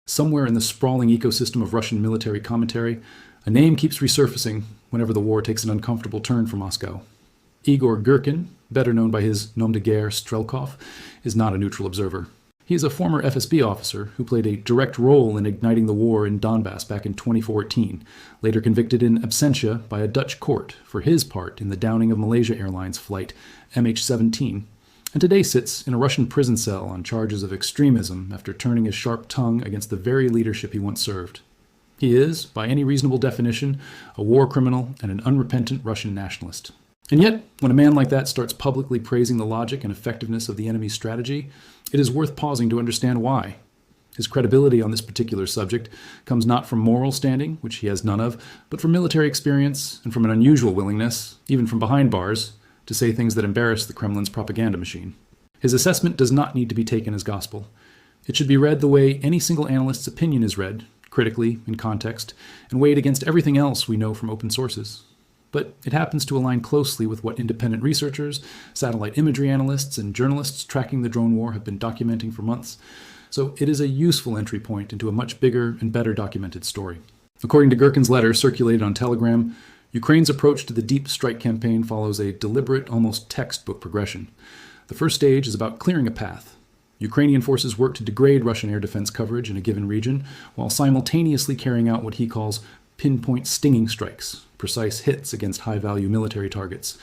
Somewhere in the sprawling ecosystem of Russian military commentary, a name keeps resurfacing whenever the war takes an uncomfortable turn for Moscow. Igor Girkin, better known by his nom de guerre Strelkov, is not a neutral observer. He is a former FSB officer who played a direct role in igniting the war in Donbass back in 2014, later convicted in absentia by a Dutch court for his part in the downing of Malaysia Airlines flight MH17, and today sits in a Russian prison cell on charges of extremism after turning his sharp tongue against the very leadership he once served. He is, by any reasonable definition, a war criminal and an unrepentant Russian nationalist. And yet, when a man like that starts publicly praising the logic and effectiveness of the enemy's strategy, it is worth pausing to understand why. His credibility on this particular subject comes not from moral standing, which he has none of, but from military experience and from an unusual willingness, even from behind bars, to say things that embarrass the Kremlin's propaganda machine. His assessment does not need to be taken as gospel. It should be read the way any single analyst's opinion is read, critically, in context, and weighed against everything else we know from open sources. But it happens to align closely with what independent researchers, satellite imagery analysts, and journalists tracking the drone war have been documenting for months, so it is a useful entry point into a much bigger and better documented story. According to Girkin's letter circulated on Telegram, Ukraine's approach to the deep strike campaign follows a deliberate, almost textbook progression. The first stage is about clearing a path. Ukrainian forces work to degrade Russian air defense coverage in a given region, while simultaneously carrying out what he calls pinpoint stinging strikes, precise hits against high-value military targets.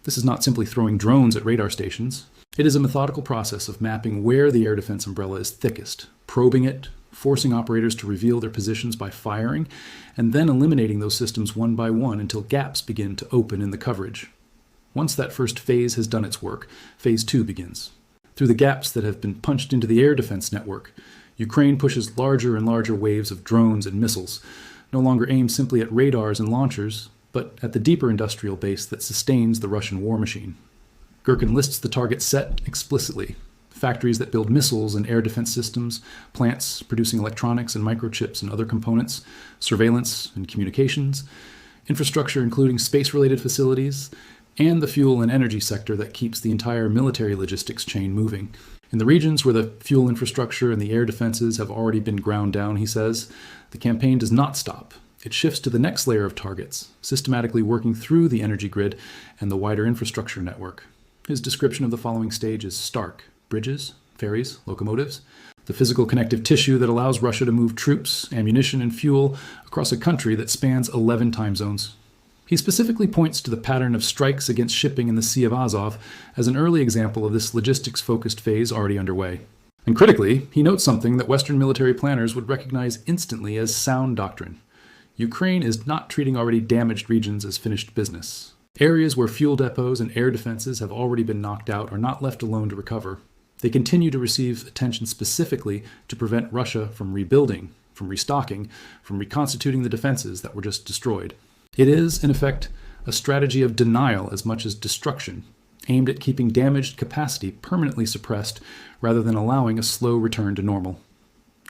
This is not simply throwing drones at radar stations. It is a methodical process of mapping where the air defense umbrella is thickest, probing it, forcing operators to reveal their positions by firing, and then eliminating those systems one by one until gaps begin to open in the coverage. Once that first phase has done its work, phase 2 begins. Through the gaps that have been punched into the air defense network, Ukraine pushes larger and larger waves of drones and missiles, no longer aimed simply at radars and launchers, but at the deeper industrial base that sustains the Russian war machine. Girkin lists the target set explicitly: factories that build missiles and air defense systems, plants producing electronics and microchips and other components, surveillance and communications, infrastructure including space-related facilities, and the fuel and energy sector that keeps the entire military logistics chain moving. In the regions where the fuel infrastructure and the air defenses have already been ground down, he says, the campaign does not stop. It shifts to the next layer of targets, systematically working through the energy grid and the wider infrastructure network. His description of the following stage is stark: bridges, ferries, locomotives, the physical connective tissue that allows Russia to move troops, ammunition, and fuel across a country that spans 11 time zones. He specifically points to the pattern of strikes against shipping in the Sea of Azov as an early example of this logistics-focused phase already underway. And critically, he notes something that Western military planners would recognize instantly as sound doctrine. Ukraine is not treating already damaged regions as finished business. Areas where fuel depots and air defenses have already been knocked out are not left alone to recover. They continue to receive attention specifically to prevent Russia from rebuilding, from restocking, from reconstituting the defenses that were just destroyed. It is, in effect, a strategy of denial as much as destruction, aimed at keeping damaged capacity permanently suppressed rather than allowing a slow return to normal.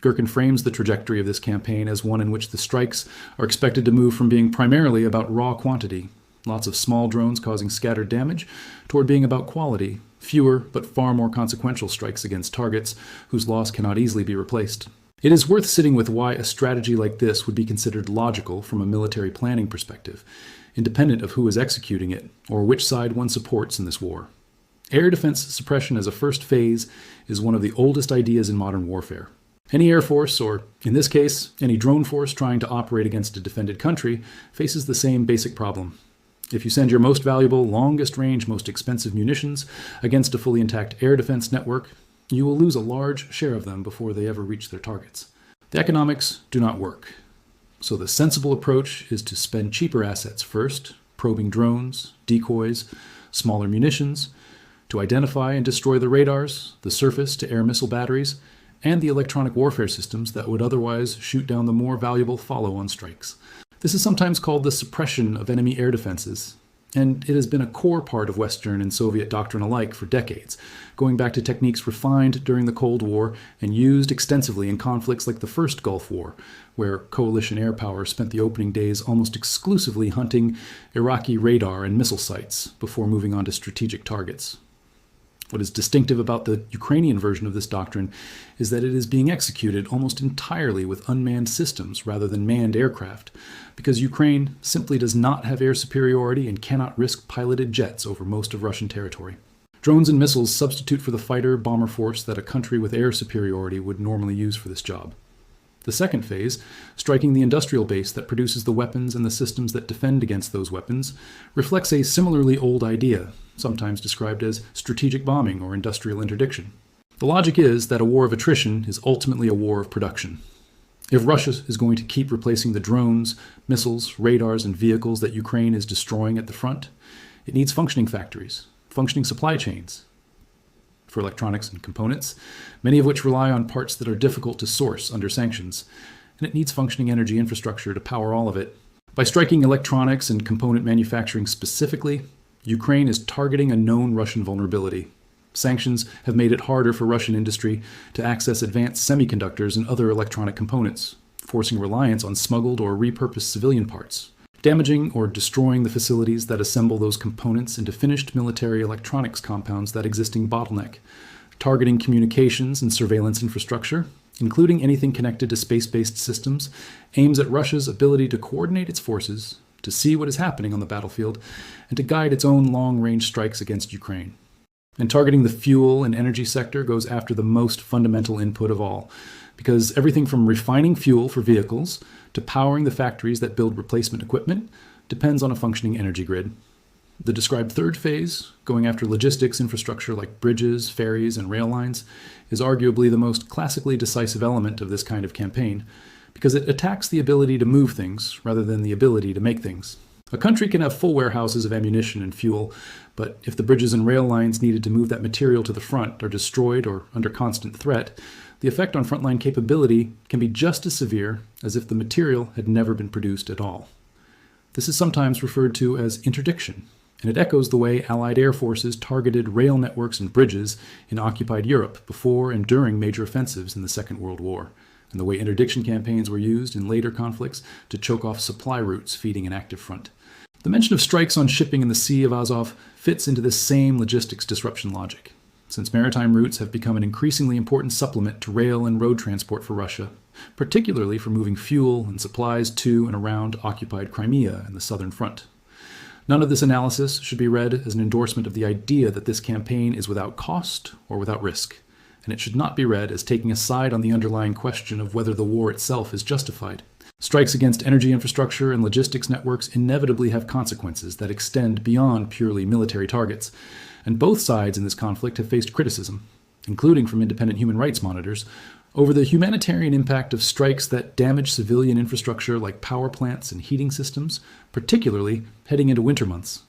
Girkin frames the trajectory of this campaign as one in which the strikes are expected to move from being primarily about raw quantity, lots of small drones causing scattered damage, toward being about quality, fewer but far more consequential strikes against targets whose loss cannot easily be replaced. It is worth sitting with why a strategy like this would be considered logical from a military planning perspective, independent of who is executing it or which side one supports in this war. Air defense suppression as a first phase is one of the oldest ideas in modern warfare. Any air force, or in this case, any drone force trying to operate against a defended country, faces the same basic problem. If you send your most valuable, longest range, most expensive munitions against a fully intact air defense network, you will lose a large share of them before they ever reach their targets. The economics do not work. So the sensible approach is to spend cheaper assets first, probing drones, decoys, smaller munitions, to identify and destroy the radars, the surface-to-air missile batteries, and the electronic warfare systems that would otherwise shoot down the more valuable follow-on strikes. This is sometimes called the suppression of enemy air defenses, and it has been a core part of Western and Soviet doctrine alike for decades, going back to techniques refined during the Cold War and used extensively in conflicts like the First Gulf War, where coalition air power spent the opening days almost exclusively hunting Iraqi radar and missile sites before moving on to strategic targets. What is distinctive about the Ukrainian version of this doctrine is that it is being executed almost entirely with unmanned systems rather than manned aircraft, because Ukraine simply does not have air superiority and cannot risk piloted jets over most of Russian territory. Drones and missiles substitute for the fighter-bomber force that a country with air superiority would normally use for this job. The second phase, striking the industrial base that produces the weapons and the systems that defend against those weapons, reflects a similarly old idea, sometimes described as strategic bombing or industrial interdiction. The logic is that a war of attrition is ultimately a war of production. If Russia is going to keep replacing the drones, missiles, radars, and vehicles that Ukraine is destroying at the front, it needs functioning factories, functioning supply chains for electronics and components, many of which rely on parts that are difficult to source under sanctions, and it needs functioning energy infrastructure to power all of it. By striking electronics and component manufacturing specifically, Ukraine is targeting a known Russian vulnerability. Sanctions have made it harder for Russian industry to access advanced semiconductors and other electronic components, forcing reliance on smuggled or repurposed civilian parts, damaging or destroying the facilities that assemble those components into finished military electronics compounds that existing bottleneck, targeting communications and surveillance infrastructure, including anything connected to space-based systems, aims at Russia's ability to coordinate its forces, to see what is happening on the battlefield, and to guide its own long-range strikes against Ukraine. And targeting the fuel and energy sector goes after the most fundamental input of all, because everything from refining fuel for vehicles to powering the factories that build replacement equipment depends on a functioning energy grid. The described third phase, going after logistics infrastructure like bridges, ferries, and rail lines, is arguably the most classically decisive element of this kind of campaign, because it attacks the ability to move things rather than the ability to make things. A country can have full warehouses of ammunition and fuel, but if the bridges and rail lines needed to move that material to the front are destroyed or under constant threat, the effect on frontline capability can be just as severe as if the material had never been produced at all. This is sometimes referred to as interdiction, and it echoes the way Allied air forces targeted rail networks and bridges in occupied Europe before and during major offensives in the Second World War, and the way interdiction campaigns were used in later conflicts to choke off supply routes feeding an active front. The mention of strikes on shipping in the Sea of Azov fits into this same logistics disruption logic, since maritime routes have become an increasingly important supplement to rail and road transport for Russia, particularly for moving fuel and supplies to and around occupied Crimea and the southern front. None of this analysis should be read as an endorsement of the idea that this campaign is without cost or without risk, and it should not be read as taking a side on the underlying question of whether the war itself is justified. Strikes against energy infrastructure and logistics networks inevitably have consequences that extend beyond purely military targets, and both sides in this conflict have faced criticism, including from independent human rights monitors, over the humanitarian impact of strikes that damage civilian infrastructure like power plants and heating systems, particularly heading into winter months.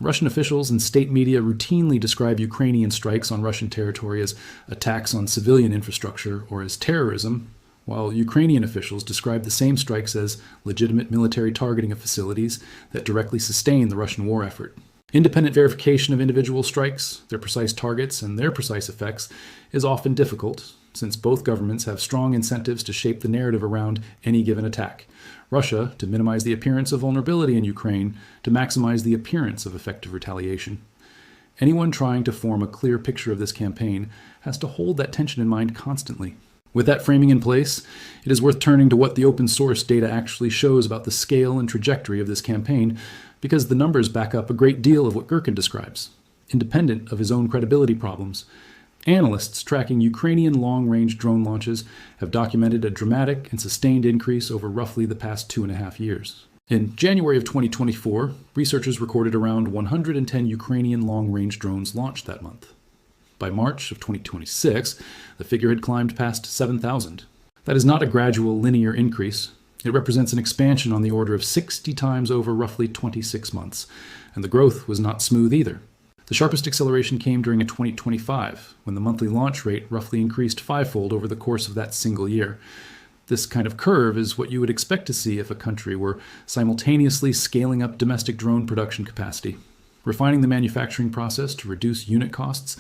Russian officials and state media routinely describe Ukrainian strikes on Russian territory as attacks on civilian infrastructure or as terrorism, while Ukrainian officials describe the same strikes as legitimate military targeting of facilities that directly sustain the Russian war effort. Independent verification of individual strikes, their precise targets, and their precise effects is often difficult, since both governments have strong incentives to shape the narrative around any given attack. Russia, to minimize the appearance of vulnerability in Ukraine, to maximize the appearance of effective retaliation. Anyone trying to form a clear picture of this campaign has to hold that tension in mind constantly. With that framing in place, it is worth turning to what the open source data actually shows about the scale and trajectory of this campaign, because the numbers back up a great deal of what Girkin describes, independent of his own credibility problems. Analysts tracking Ukrainian long-range drone launches have documented a dramatic and sustained increase over roughly the past 2.5 years. In January of 2024, researchers recorded around 110 Ukrainian long-range drones launched that month. By March of 2026, the figure had climbed past 7,000. That is not a gradual linear increase. It represents an expansion on the order of 60 times over roughly 26 months, and the growth was not smooth either. The sharpest acceleration came during 2025, when the monthly launch rate roughly increased fivefold over the course of that single year. This kind of curve is what you would expect to see if a country were simultaneously scaling up domestic drone production capacity, refining the manufacturing process to reduce unit costs,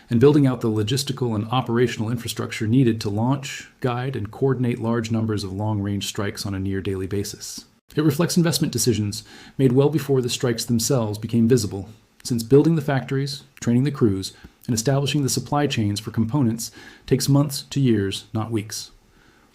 and building out the logistical and operational infrastructure needed to launch, guide, and coordinate large numbers of long-range strikes on a near-daily basis. It reflects investment decisions made well before the strikes themselves became visible, since building the factories, training the crews, and establishing the supply chains for components takes months to years, not weeks.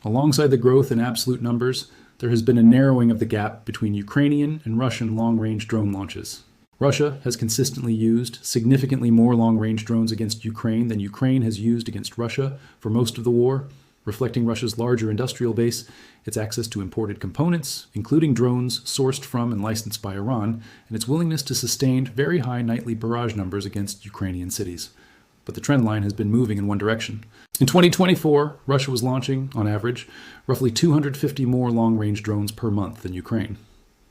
Alongside the growth in absolute numbers, there has been a narrowing of the gap between Ukrainian and Russian long-range drone launches. Russia has consistently used significantly more long-range drones against Ukraine than Ukraine has used against Russia for most of the war, reflecting Russia's larger industrial base, its access to imported components, including drones sourced from and licensed by Iran, and its willingness to sustain very high nightly barrage numbers against Ukrainian cities. But the trend line has been moving in one direction. In 2024, Russia was launching, on average, roughly 250 more long-range drones per month than Ukraine.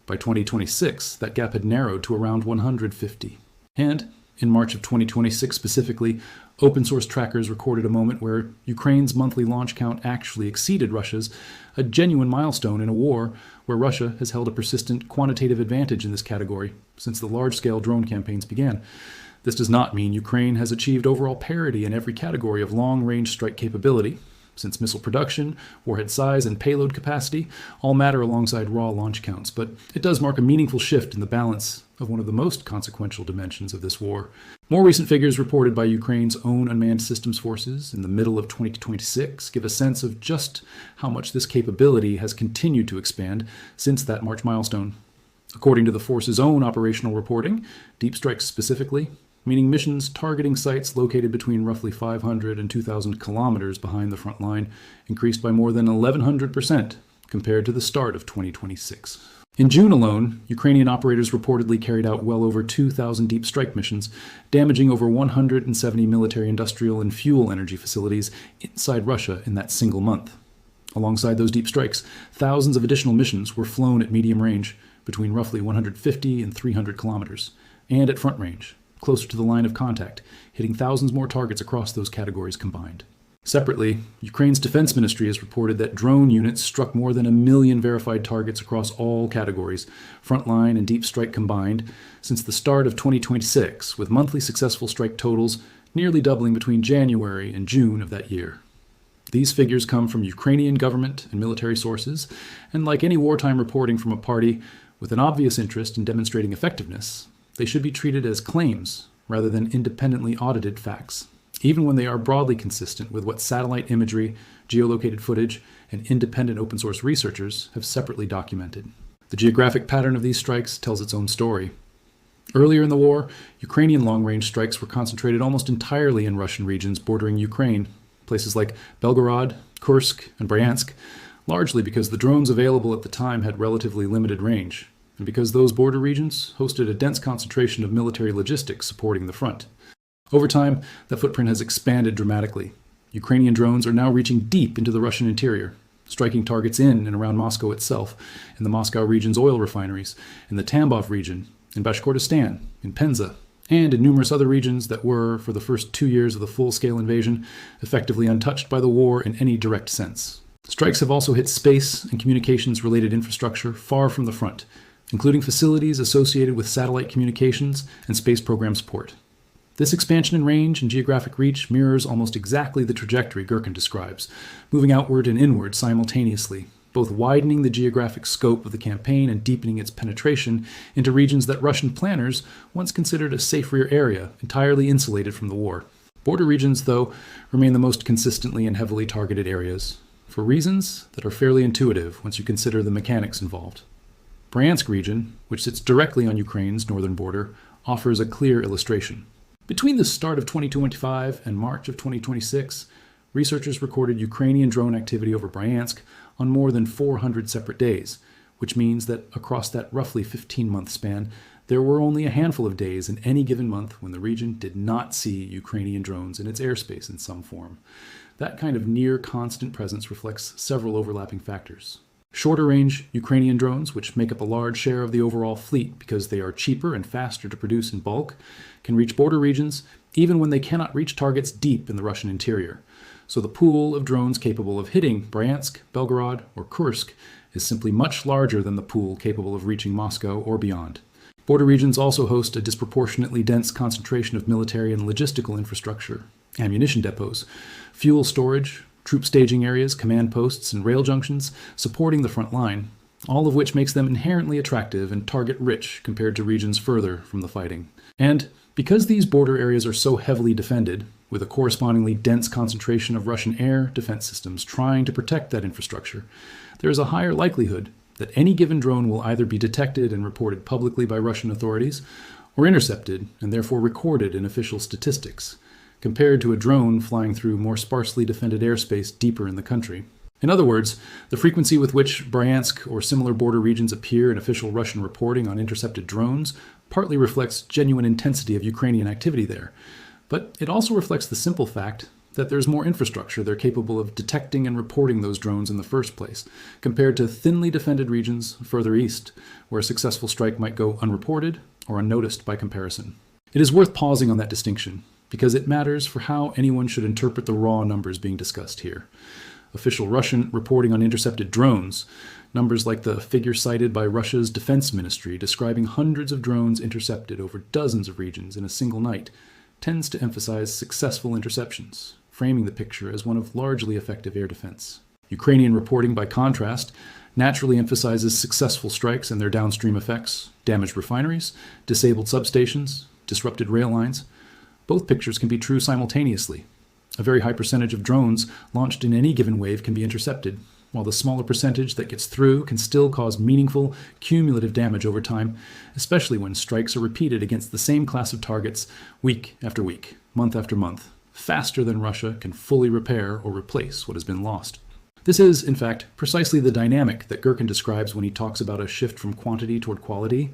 By 2026, that gap had narrowed to around 150. And, in March of 2026 specifically, open-source trackers recorded a moment where Ukraine's monthly launch count actually exceeded Russia's, a genuine milestone in a war where Russia has held a persistent quantitative advantage in this category since the large-scale drone campaigns began. This does not mean Ukraine has achieved overall parity in every category of long-range strike capability, since missile production, warhead size, and payload capacity all matter alongside raw launch counts, but it does mark a meaningful shift in the balance of one of the most consequential dimensions of this war. More recent figures reported by Ukraine's own unmanned systems forces in the middle of 2026 give a sense of just how much this capability has continued to expand since that March milestone. According to the force's own operational reporting, deep strikes specifically, meaning missions targeting sites located between roughly 500 and 2,000 kilometers behind the front line, increased by more than 1,100% compared to the start of 2026. In June alone, Ukrainian operators reportedly carried out well over 2,000 deep strike missions, damaging over 170 military, industrial, and fuel energy facilities inside Russia in that single month. Alongside those deep strikes, thousands of additional missions were flown at medium range, between roughly 150 and 300 kilometers, and at front range, closer to the line of contact, hitting thousands more targets across those categories combined. Separately, Ukraine's defense ministry has reported that drone units struck more than 1 million verified targets across all categories, frontline and deep strike combined, since the start of 2026, with monthly successful strike totals nearly doubling between January and June of that year. These figures come from Ukrainian government and military sources, and like any wartime reporting from a party with an obvious interest in demonstrating effectiveness, they should be treated as claims rather than independently audited facts, even when they are broadly consistent with what satellite imagery, geolocated footage, and independent open-source researchers have separately documented. The geographic pattern of these strikes tells its own story. Earlier in the war, Ukrainian long-range strikes were concentrated almost entirely in Russian regions bordering Ukraine, places like Belgorod, Kursk, and Bryansk, largely because the drones available at the time had relatively limited range, and because those border regions hosted a dense concentration of military logistics supporting the front. Over time, that footprint has expanded dramatically. Ukrainian drones are now reaching deep into the Russian interior, striking targets in and around Moscow itself, in the Moscow region's oil refineries, in the Tambov region, in Bashkortostan, in Penza, and in numerous other regions that were, for the first 2 years of the full-scale invasion, effectively untouched by the war in any direct sense. Strikes have also hit space and communications-related infrastructure far from the front, including facilities associated with satellite communications and space program support. This expansion in range and geographic reach mirrors almost exactly the trajectory Girkin describes, moving outward and inward simultaneously, both widening the geographic scope of the campaign and deepening its penetration into regions that Russian planners once considered a safer area, entirely insulated from the war. Border regions, though, remain the most consistently and heavily targeted areas, for reasons that are fairly intuitive once you consider the mechanics involved. Bryansk region, which sits directly on Ukraine's northern border, offers a clear illustration. Between the start of 2025 and March of 2026, researchers recorded Ukrainian drone activity over Bryansk on more than 400 separate days, which means that across that roughly 15-month span, there were only a handful of days in any given month when the region did not see Ukrainian drones in its airspace in some form. That kind of near-constant presence reflects several overlapping factors. Shorter-range Ukrainian drones, which make up a large share of the overall fleet because they are cheaper and faster to produce in bulk, can reach border regions even when they cannot reach targets deep in the Russian interior. So the pool of drones capable of hitting Bryansk, Belgorod, or Kursk is simply much larger than the pool capable of reaching Moscow or beyond. Border regions also host a disproportionately dense concentration of military and logistical infrastructure, ammunition depots, fuel storage, troop staging areas, command posts, and rail junctions supporting the front line, all of which makes them inherently attractive and target-rich compared to regions further from the fighting. And Because these border areas are so heavily defended, with a correspondingly dense concentration of Russian air defense systems trying to protect that infrastructure, there is a higher likelihood that any given drone will either be detected and reported publicly by Russian authorities, or intercepted and therefore recorded in official statistics, compared to a drone flying through more sparsely defended airspace deeper in the country. In other words, the frequency with which Bryansk or similar border regions appear in official Russian reporting on intercepted drones partly reflects genuine intensity of Ukrainian activity there, but it also reflects the simple fact that there's more infrastructure they're capable of detecting and reporting those drones in the first place, compared to thinly defended regions further east, where a successful strike might go unreported or unnoticed by comparison. It is worth pausing on that distinction, because it matters for how anyone should interpret the raw numbers being discussed here. Official Russian reporting on intercepted drones, numbers like the figure cited by Russia's defense ministry describing hundreds of drones intercepted over dozens of regions in a single night, tends to emphasize successful interceptions, framing the picture as one of largely effective air defense. Ukrainian reporting, by contrast, naturally emphasizes successful strikes and their downstream effects, damaged refineries, disabled substations, disrupted rail lines. Both pictures can be true simultaneously. A very high percentage of drones launched in any given wave can be intercepted, while the smaller percentage that gets through can still cause meaningful, cumulative damage over time, especially when strikes are repeated against the same class of targets week after week, month after month, faster than Russia can fully repair or replace what has been lost. This is, in fact, precisely the dynamic that Girkin describes when he talks about a shift from quantity toward quality,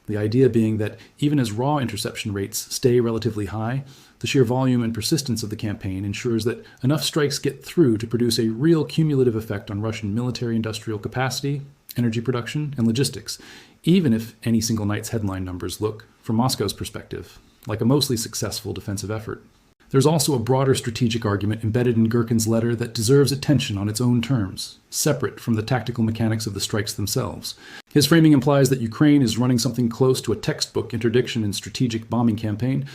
the idea being that even as raw interception rates stay relatively high, the sheer volume and persistence of the campaign ensures that enough strikes get through to produce a real cumulative effect on Russian military-industrial capacity, energy production, and logistics, even if any single night's headline numbers look, from Moscow's perspective, like a mostly successful defensive effort. There's also a broader strategic argument embedded in Girkin's letter that deserves attention on its own terms, separate from the tactical mechanics of the strikes themselves. His framing implies that Ukraine is running something close to a textbook interdiction in strategic bombing campaign,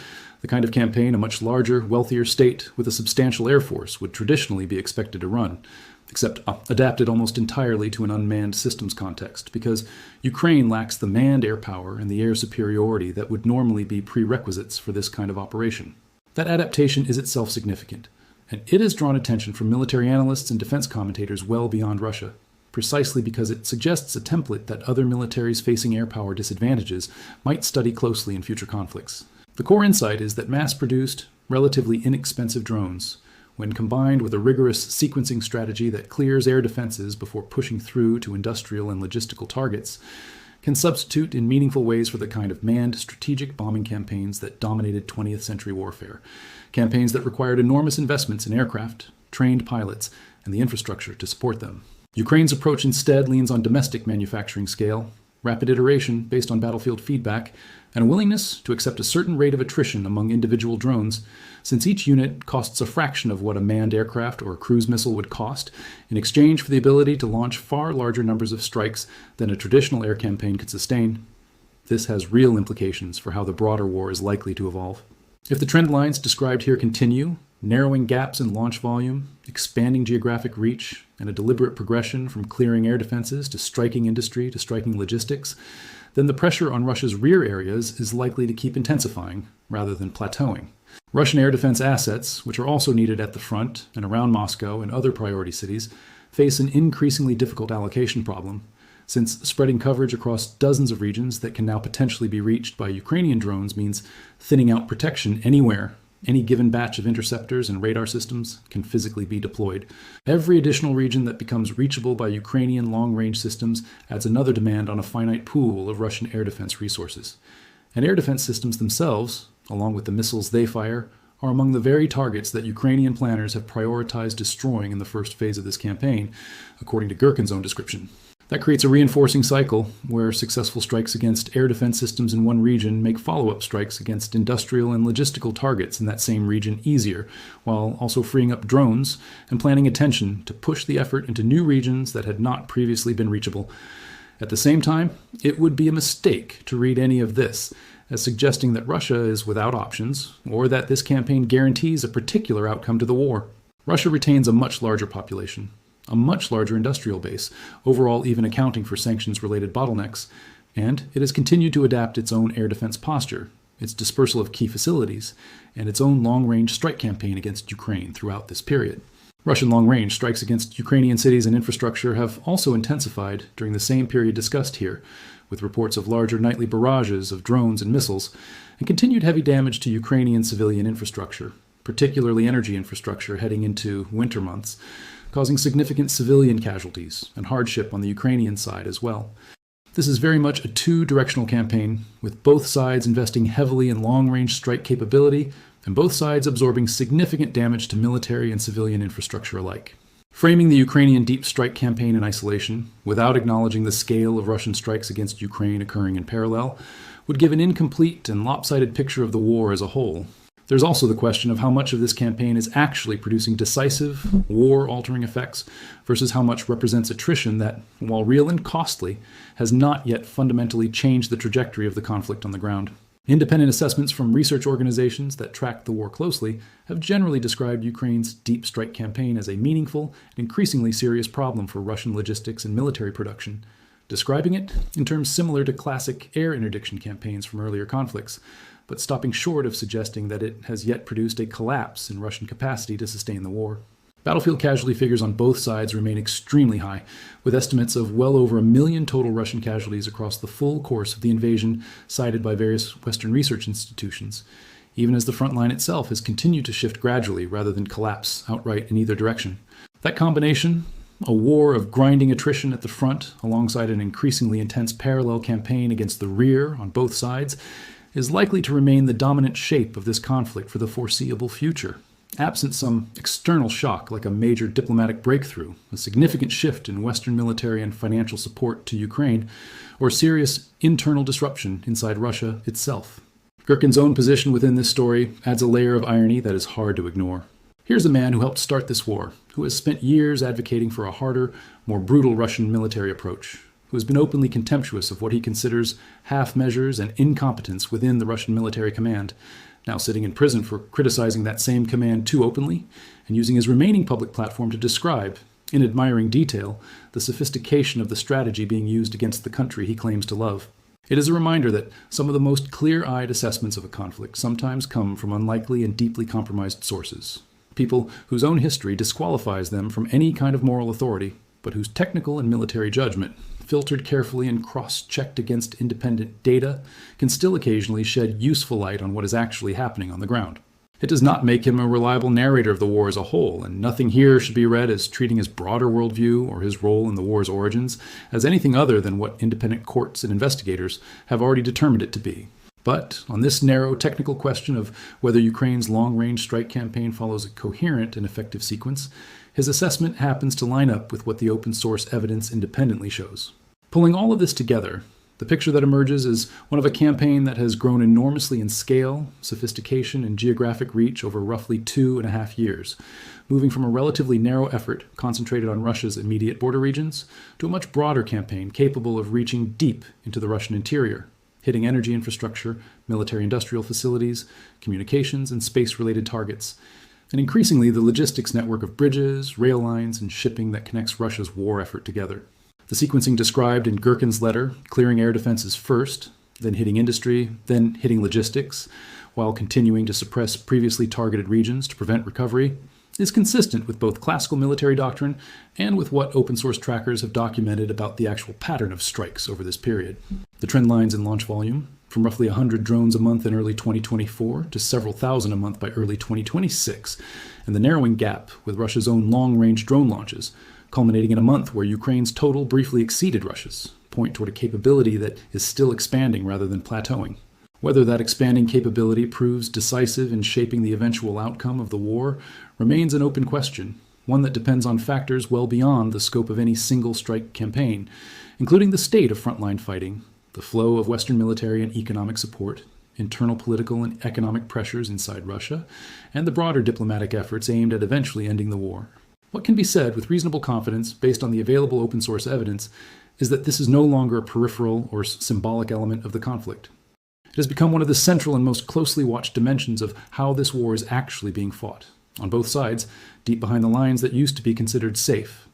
the kind of campaign a much larger, wealthier state with a substantial air force would traditionally be expected to run, except adapted almost entirely to an unmanned systems context, because Ukraine lacks the manned air power and the air superiority that would normally be prerequisites for this kind of operation. That adaptation is itself significant, and it has drawn attention from military analysts and defense commentators well beyond Russia, precisely because it suggests a template that other militaries facing air power disadvantages might study closely in future conflicts. The core insight is that mass-produced, relatively inexpensive drones, when combined with a rigorous sequencing strategy that clears air defenses before pushing through to industrial and logistical targets, can substitute in meaningful ways for the kind of manned strategic bombing campaigns that dominated 20th century warfare, campaigns that required enormous investments in aircraft, trained pilots, and the infrastructure to support them. Ukraine's approach instead leans on domestic manufacturing scale, rapid iteration based on battlefield feedback, and a willingness to accept a certain rate of attrition among individual drones, since each unit costs a fraction of what a manned aircraft or a cruise missile would cost, in exchange for the ability to launch far larger numbers of strikes than a traditional air campaign could sustain. This has real implications for how the broader war is likely to evolve. If the trend lines described here continue, narrowing gaps in launch volume, expanding geographic reach, and a deliberate progression from clearing air defenses to striking industry to striking logistics, then the pressure on Russia's rear areas is likely to keep intensifying rather than plateauing. Russian air defense assets, which are also needed at the front and around Moscow and other priority cities, face an increasingly difficult allocation problem, since spreading coverage across dozens of regions that can now potentially be reached by Ukrainian drones means thinning out protection anywhere any given batch of interceptors and radar systems can physically be deployed. Every additional region that becomes reachable by Ukrainian long-range systems adds another demand on a finite pool of Russian air defense resources. And air defense systems themselves, along with the missiles they fire, are among the very targets that Ukrainian planners have prioritized destroying in the first phase of this campaign, according to Girkin's own description. That creates a reinforcing cycle where successful strikes against air defense systems in one region make follow-up strikes against industrial and logistical targets in that same region easier, while also freeing up drones and planning attention to push the effort into new regions that had not previously been reachable. At the same time, it would be a mistake to read any of this as suggesting that Russia is without options, or that this campaign guarantees a particular outcome to the war. Russia retains a much larger population, a much larger industrial base, overall even accounting for sanctions-related bottlenecks, and it has continued to adapt its own air defense posture, its dispersal of key facilities, and its own long-range strike campaign against Ukraine throughout this period. Russian long-range strikes against Ukrainian cities and infrastructure have also intensified during the same period discussed here, with reports of larger nightly barrages of drones and missiles, and continued heavy damage to Ukrainian civilian infrastructure, particularly energy infrastructure heading into winter months, causing significant civilian casualties and hardship on the Ukrainian side as well. This is very much a two-directional campaign, with both sides investing heavily in long-range strike capability and both sides absorbing significant damage to military and civilian infrastructure alike. Framing the Ukrainian deep strike campaign in isolation, without acknowledging the scale of Russian strikes against Ukraine occurring in parallel, would give an incomplete and lopsided picture of the war as a whole. There's also the question of how much of this campaign is actually producing decisive, war-altering effects versus how much represents attrition that, while real and costly, has not yet fundamentally changed the trajectory of the conflict on the ground. Independent assessments from research organizations that track the war closely have generally described Ukraine's deep strike campaign as a meaningful and increasingly serious problem for Russian logistics and military production, describing it in terms similar to classic air interdiction campaigns from earlier conflicts, but stopping short of suggesting that it has yet produced a collapse in Russian capacity to sustain the war. Battlefield casualty figures on both sides remain extremely high, with estimates of well over 1 million total Russian casualties across the full course of the invasion cited by various Western research institutions, even as the front line itself has continued to shift gradually rather than collapse outright in either direction. That combination, a war of grinding attrition at the front alongside an increasingly intense parallel campaign against the rear on both sides, is likely to remain the dominant shape of this conflict for the foreseeable future. Absent some external shock like a major diplomatic breakthrough, a significant shift in Western military and financial support to Ukraine, or serious internal disruption inside Russia itself. Girkin's own position within this story adds a layer of irony that is hard to ignore. Here's a man who helped start this war, who has spent years advocating for a harder, more brutal Russian military approach, who has been openly contemptuous of what he considers half measures and incompetence within the Russian military command, now sitting in prison for criticizing that same command too openly, and using his remaining public platform to describe, in admiring detail, the sophistication of the strategy being used against the country he claims to love. It is a reminder that some of the most clear-eyed assessments of a conflict sometimes come from unlikely and deeply compromised sources, people whose own history disqualifies them from any kind of moral authority, but whose technical and military judgment, filtered carefully and cross-checked against independent data, can still occasionally shed useful light on what is actually happening on the ground. It does not make him a reliable narrator of the war as a whole, and nothing here should be read as treating his broader worldview or his role in the war's origins as anything other than what independent courts and investigators have already determined it to be. But on this narrow technical question of whether Ukraine's long-range strike campaign follows a coherent and effective sequence, his assessment happens to line up with what the open-source evidence independently shows. Pulling all of this together, the picture that emerges is one of a campaign that has grown enormously in scale, sophistication, and geographic reach over roughly 2.5 years, moving from a relatively narrow effort concentrated on Russia's immediate border regions to a much broader campaign capable of reaching deep into the Russian interior, hitting energy infrastructure, military-industrial facilities, communications, and space-related targets, and increasingly the logistics network of bridges, rail lines, and shipping that connects Russia's war effort together. The sequencing described in Girkin's letter, clearing air defenses first, then hitting industry, then hitting logistics, while continuing to suppress previously targeted regions to prevent recovery, is consistent with both classical military doctrine and with what open-source trackers have documented about the actual pattern of strikes over this period. The trend lines in launch volume, from roughly 100 drones a month in early 2024 to several thousand a month by early 2026, and the narrowing gap with Russia's own long-range drone launches, culminating in a month where Ukraine's total briefly exceeded Russia's, point toward a capability that is still expanding rather than plateauing. Whether that expanding capability proves decisive in shaping the eventual outcome of the war remains an open question, one that depends on factors well beyond the scope of any single strike campaign, including the state of frontline fighting, the flow of Western military and economic support, internal political and economic pressures inside Russia, and the broader diplomatic efforts aimed at eventually ending the war. What can be said with reasonable confidence, based on the available open-source evidence, is that this is no longer a peripheral or symbolic element of the conflict. It has become one of the central and most closely watched dimensions of how this war is actually being fought, on both sides, deep behind the lines that used to be considered safe.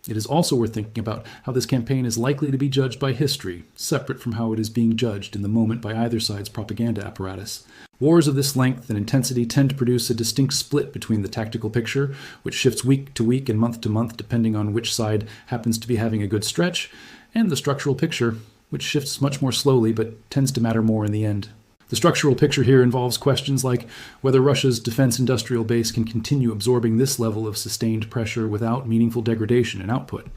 It is also worth thinking about how this campaign is likely to be judged by history, separate from how it is being judged in the moment by either side's propaganda apparatus. Wars of this length and intensity tend to produce a distinct split between the tactical picture, which shifts week to week and month to month depending on which side happens to be having a good stretch, and the structural picture, which shifts much more slowly but tends to matter more in the end. The structural picture here involves questions like whether Russia's defense industrial base can continue absorbing this level of sustained pressure without meaningful degradation in output,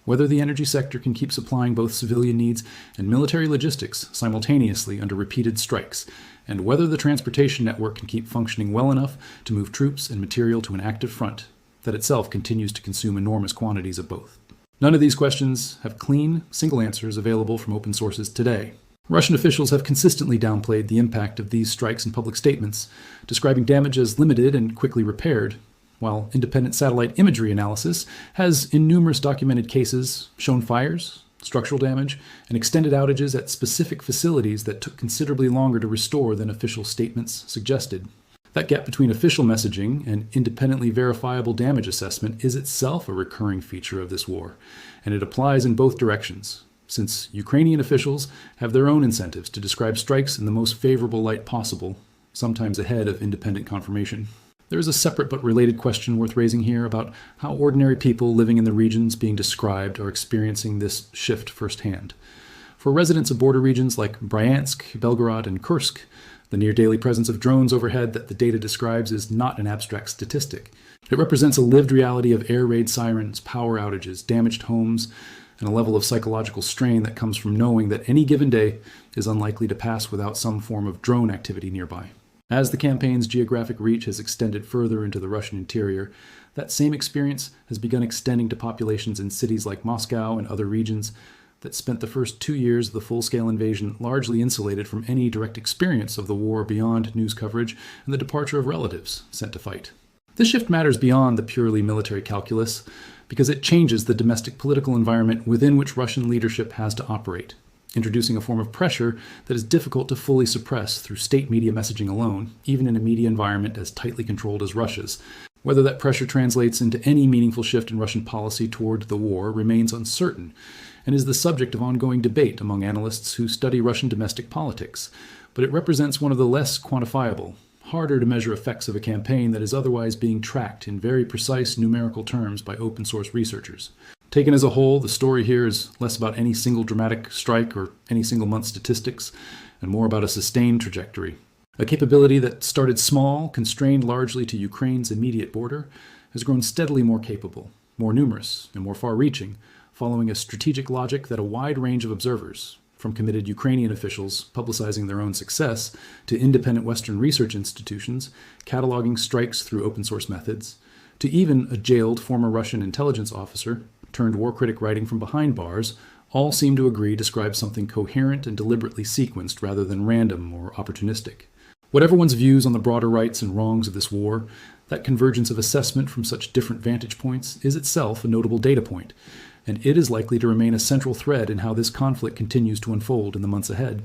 whether the energy sector can keep supplying both civilian needs and military logistics simultaneously under repeated strikes, and whether the transportation network can keep functioning well enough to move troops and material to an active front that itself continues to consume enormous quantities of both. None of these questions have clean, single answers available from open sources today. Russian officials have consistently downplayed the impact of these strikes in public statements, describing damage as limited and quickly repaired, while independent satellite imagery analysis has, in numerous documented cases, shown fires, structural damage, and extended outages at specific facilities that took considerably longer to restore than official statements suggested. That gap between official messaging and independently verifiable damage assessment is itself a recurring feature of this war, and it applies in both directions, since Ukrainian officials have their own incentives to describe strikes in the most favorable light possible, sometimes ahead of independent confirmation. There is a separate but related question worth raising here about how ordinary people living in the regions being described are experiencing this shift firsthand. For residents of border regions like Bryansk, Belgorod, and Kursk, the near-daily presence of drones overhead that the data describes is not an abstract statistic. It represents a lived reality of air raid sirens, power outages, damaged homes, and a level of psychological strain that comes from knowing that any given day is unlikely to pass without some form of drone activity nearby. As the campaign's geographic reach has extended further into the Russian interior, that same experience has begun extending to populations in cities like Moscow and other regions that spent the first 2 years of the full-scale invasion largely insulated from any direct experience of the war beyond news coverage and the departure of relatives sent to fight. This shift matters beyond the purely military calculus because it changes the domestic political environment within which Russian leadership has to operate, introducing a form of pressure that is difficult to fully suppress through state media messaging alone, even in a media environment as tightly controlled as Russia's. Whether that pressure translates into any meaningful shift in Russian policy toward the war remains uncertain, and is the subject of ongoing debate among analysts who study Russian domestic politics, but it represents one of the less quantifiable, harder to measure effects of a campaign that is otherwise being tracked in very precise numerical terms by open source researchers. Taken as a whole, the story here is less about any single dramatic strike or any single month statistics, and more about a sustained trajectory. A capability that started small, constrained largely to Ukraine's immediate border, has grown steadily more capable, more numerous, and more far-reaching, following a strategic logic that a wide range of observers, from committed Ukrainian officials publicizing their own success to independent Western research institutions cataloging strikes through open-source methods, to even a jailed former Russian intelligence officer turned war critic writing from behind bars, all seem to agree describe something coherent and deliberately sequenced rather than random or opportunistic. Whatever one's views on the broader rights and wrongs of this war, that convergence of assessment from such different vantage points is itself a notable data point, and it is likely to remain a central thread in how this conflict continues to unfold in the months ahead.